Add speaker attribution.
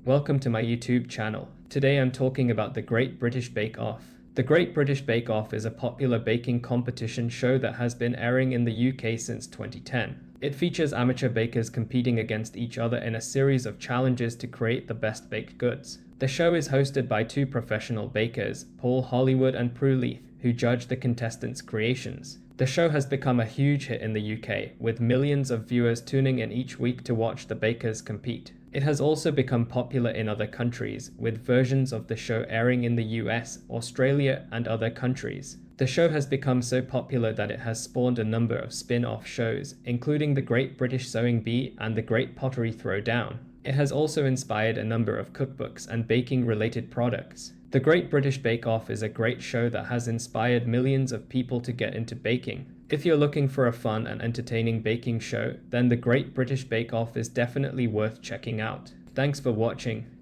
Speaker 1: Welcome to my YouTube channel. Today I'm talking about the Great British Bake Off. The Great British Bake Off is a popular baking competition show that has been airing in the UK since 2010. It features amateur bakers competing against each other in a series of challenges to create the best baked goods. The show is hosted by two professional bakers, Paul Hollywood and Prue Leith, who judge the contestants' creations. The show has become a huge hit in the UK, with millions of viewers tuning in each week to watch the bakers compete. It has also become popular in other countries, with versions of the show airing in the US, Australia, and other countries. The show has become so popular that it has spawned a number of spin-off shows, including The Great British Sewing Bee and The Great Pottery Throwdown. It has also inspired a number of cookbooks and baking-related products. The Great British Bake Off is a great show that has inspired millions of people to get into baking. If you're looking for a fun and entertaining baking show, then The Great British Bake Off is definitely worth checking out. Thanks for watching.